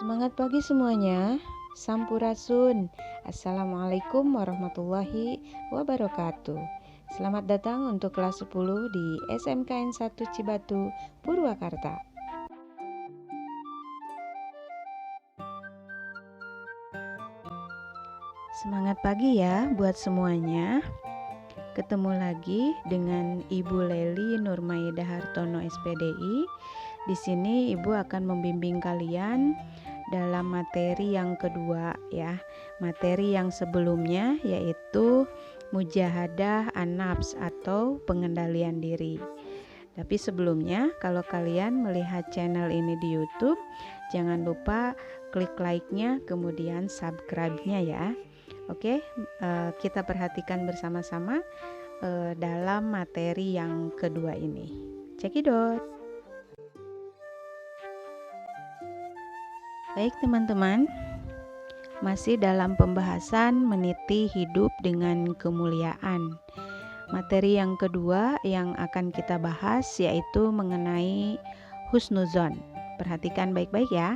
Semangat pagi semuanya, Sampurasun. Assalamualaikum warahmatullahi wabarakatuh. Selamat datang untuk kelas 10 di SMKN 1 Cibatu, Purwakarta. Semangat pagi ya buat semuanya. Ketemu lagi dengan Ibu Leli Nurmaidah Hartono SPDI. Di sini Ibu akan membimbing kalian dalam materi yang kedua ya. Materi yang sebelumnya yaitu mujahadah an-nafs atau pengendalian diri. Tapi sebelumnya kalau kalian melihat channel ini di YouTube, jangan lupa klik like-nya kemudian subscribe-nya ya. Oke, kita perhatikan bersama-sama dalam materi yang kedua ini. Cekidot. Baik teman-teman, masih dalam pembahasan meniti hidup dengan kemuliaan. Materi yang kedua yang akan kita bahas yaitu mengenai husnuzon. Perhatikan baik-baik ya.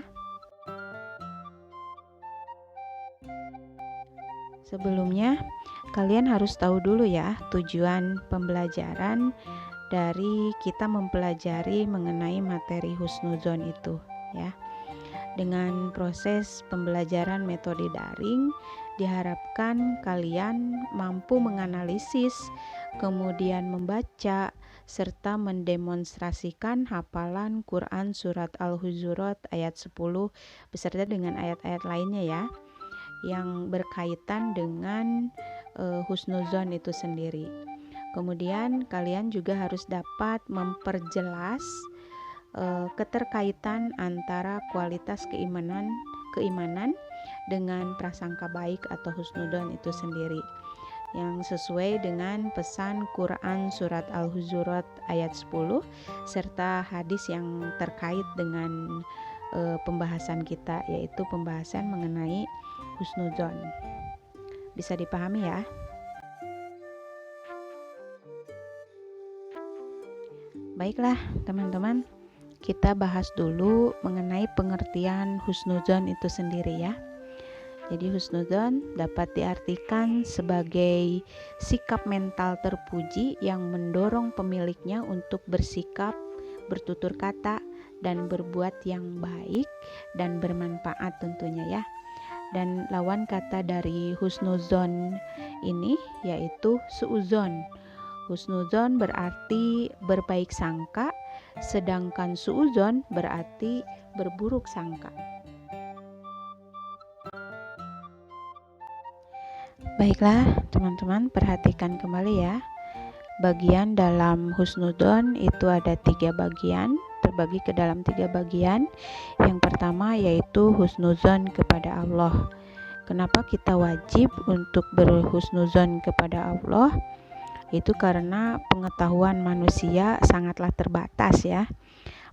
Sebelumnya, kalian harus tahu dulu ya tujuan pembelajaran dari kita mempelajari mengenai materi husnuzon itu ya. Dengan proses pembelajaran metode daring, diharapkan kalian mampu menganalisis, kemudian membaca, serta mendemonstrasikan hafalan Quran Surat Al-Hujurat ayat 10 beserta dengan ayat-ayat lainnya ya, yang berkaitan dengan husnuzon itu sendiri. Kemudian kalian juga harus dapat memperjelas keterkaitan antara kualitas keimanan dengan prasangka baik atau husnuzon itu sendiri, yang sesuai dengan pesan Quran Surat Al-Hujurat ayat 10 serta hadis yang terkait dengan pembahasan kita, yaitu pembahasan mengenai husnuzon. Bisa dipahami ya? Baiklah teman-teman, kita bahas dulu mengenai pengertian husnuzon itu sendiri ya. Jadi husnuzon dapat diartikan sebagai sikap mental terpuji yang mendorong pemiliknya untuk bersikap, bertutur kata, dan berbuat yang baik dan bermanfaat tentunya ya. Dan lawan kata dari husnuzon ini yaitu suuzon. Husnuzon berarti berbaik sangka, sedangkan suuzon berarti berburuk sangka. Baiklah teman-teman, perhatikan kembali ya. Bagian dalam husnuzon itu ada 3 bagian, terbagi ke dalam 3 bagian. Yang pertama yaitu husnuzon kepada Allah. Kenapa kita wajib untuk berhusnuzon kepada Allah? Itu karena pengetahuan manusia sangatlah terbatas ya.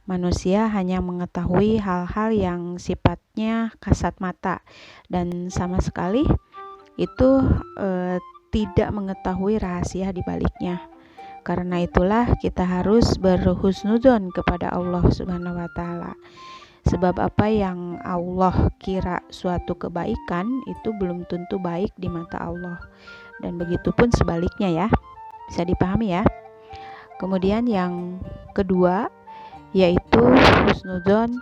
Manusia hanya mengetahui hal-hal yang sifatnya kasat mata dan sama sekali itu tidak mengetahui rahasia di baliknya. Karena itulah kita harus berhusnuzon kepada Allah Subhanahu wa taala. Sebab apa yang Allah kira suatu kebaikan itu belum tentu baik di mata Allah. Dan begitupun sebaliknya ya. Bisa dipahami ya. Kemudian yang kedua yaitu husnuzon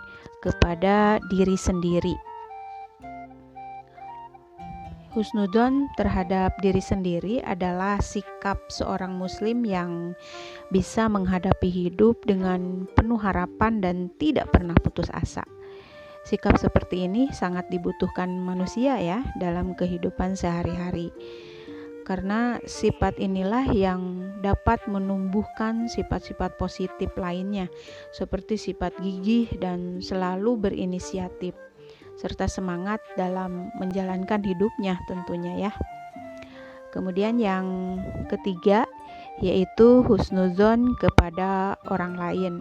kepada diri sendiri. Husnuzon terhadap diri sendiri adalah sikap seorang muslim yang bisa menghadapi hidup dengan penuh harapan dan tidak pernah putus asa. Sikap seperti ini sangat dibutuhkan manusia ya dalam kehidupan sehari-hari. Karena sifat inilah yang dapat menumbuhkan sifat-sifat positif lainnya, seperti sifat gigih dan selalu berinisiatif, serta semangat dalam menjalankan hidupnya tentunya ya. Kemudian yang ketiga yaitu husnuzon kepada orang lain.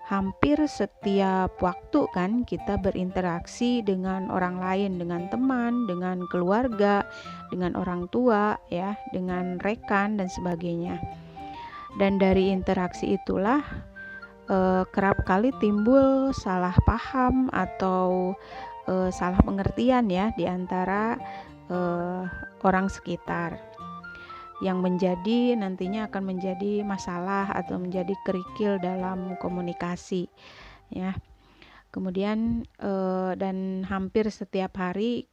Hampir setiap waktu kan kita berinteraksi dengan orang lain, dengan teman, dengan keluarga, dengan orang tua ya, dengan rekan dan sebagainya. Dan dari interaksi itulah kerap kali timbul salah paham atau salah pengertian ya di antara orang sekitar, yang nantinya akan menjadi masalah atau menjadi kerikil dalam komunikasi ya. Kemudian dan hampir setiap hari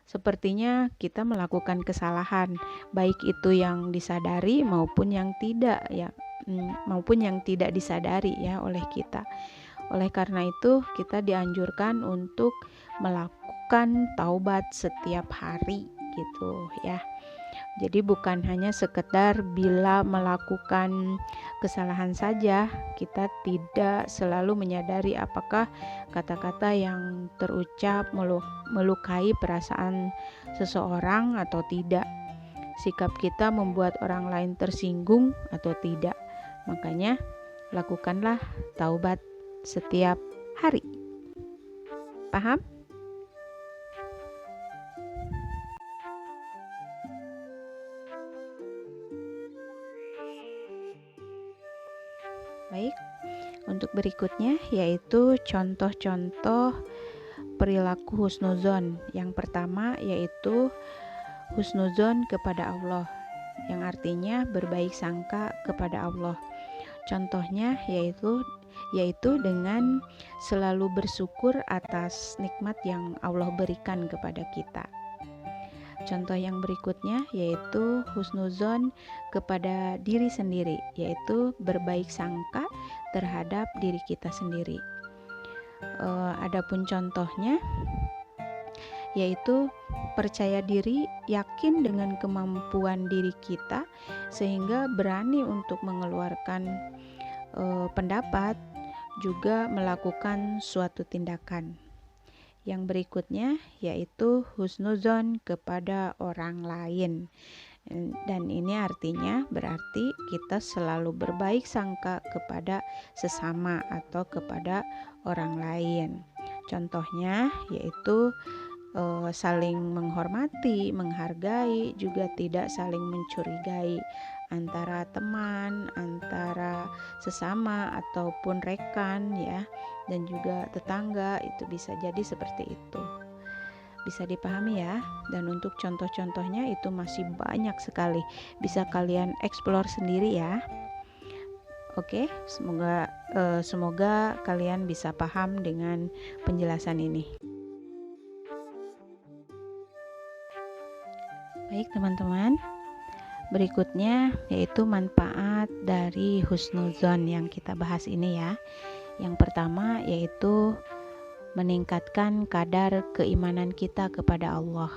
sepertinya kita melakukan kesalahan, baik itu yang disadari maupun yang tidak ya, maupun yang tidak disadari ya oleh kita. Oleh karena itu kita dianjurkan untuk melakukan taubat setiap hari gitu ya. Jadi bukan hanya sekedar bila melakukan kesalahan saja, kita tidak selalu menyadari apakah kata-kata yang terucap melukai perasaan seseorang atau tidak. Sikap kita membuat orang lain tersinggung atau tidak. Makanya lakukanlah taubat setiap hari. Paham? Baik, untuk berikutnya yaitu contoh-contoh perilaku husnuzon. Yang pertama yaitu husnuzon kepada Allah, yang artinya berbaik sangka kepada Allah. Contohnya yaitu dengan selalu bersyukur atas nikmat yang Allah berikan kepada kita. Contoh yang berikutnya yaitu husnuzon kepada diri sendiri, yaitu berbaik sangka terhadap diri kita sendiri. Adapun contohnya yaitu percaya diri, yakin dengan kemampuan diri kita sehingga berani untuk mengeluarkan pendapat, juga melakukan suatu tindakan. Yang berikutnya yaitu husnuzon kepada orang lain, dan ini artinya berarti kita selalu berbaik sangka kepada sesama atau kepada orang lain. Contohnya yaitu saling menghormati, menghargai, juga tidak saling mencurigai antara teman, antara sesama ataupun rekan ya, dan juga tetangga, itu bisa jadi seperti itu. Bisa dipahami ya. Dan untuk contoh-contohnya itu masih banyak sekali, bisa kalian explore sendiri ya. Oke, semoga kalian bisa paham dengan penjelasan ini. Baik teman-teman, berikutnya yaitu manfaat dari husnuzon yang kita bahas ini ya. Yang pertama yaitu meningkatkan kadar keimanan kita kepada Allah.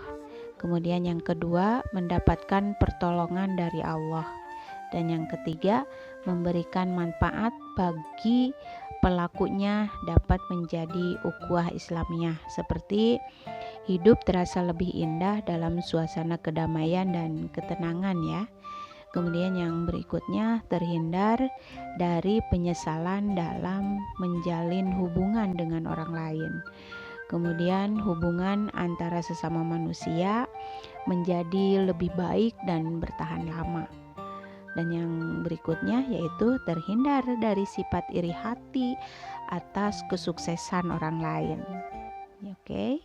Kemudian yang kedua, mendapatkan pertolongan dari Allah. Dan yang ketiga, memberikan manfaat bagi pelakunya dapat menjadi ukhuwah Islamiyah, seperti hidup terasa lebih indah dalam suasana kedamaian dan ketenangan ya. Kemudian yang berikutnya, terhindar dari penyesalan dalam menjalin hubungan dengan orang lain. Kemudian hubungan antara sesama manusia menjadi lebih baik dan bertahan lama. Dan yang berikutnya yaitu terhindar dari sifat iri hati atas kesuksesan orang lain. Oke.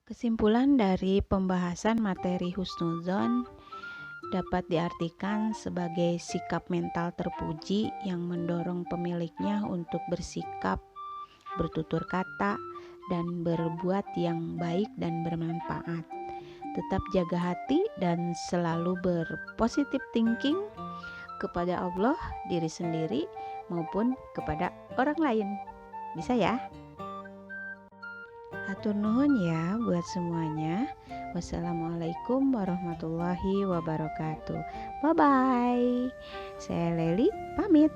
Kesimpulan dari pembahasan materi husnuzon dapat diartikan sebagai sikap mental terpuji yang mendorong pemiliknya untuk bersikap, bertutur kata, dan berbuat yang baik dan bermanfaat. Tetap jaga hati dan selalu berpositif thinking kepada Allah, diri sendiri, maupun kepada orang lain. Bisa ya? Hatur nuhun ya buat semuanya. Wassalamualaikum warahmatullahi wabarakatuh. Bye bye. Saya Leli pamit.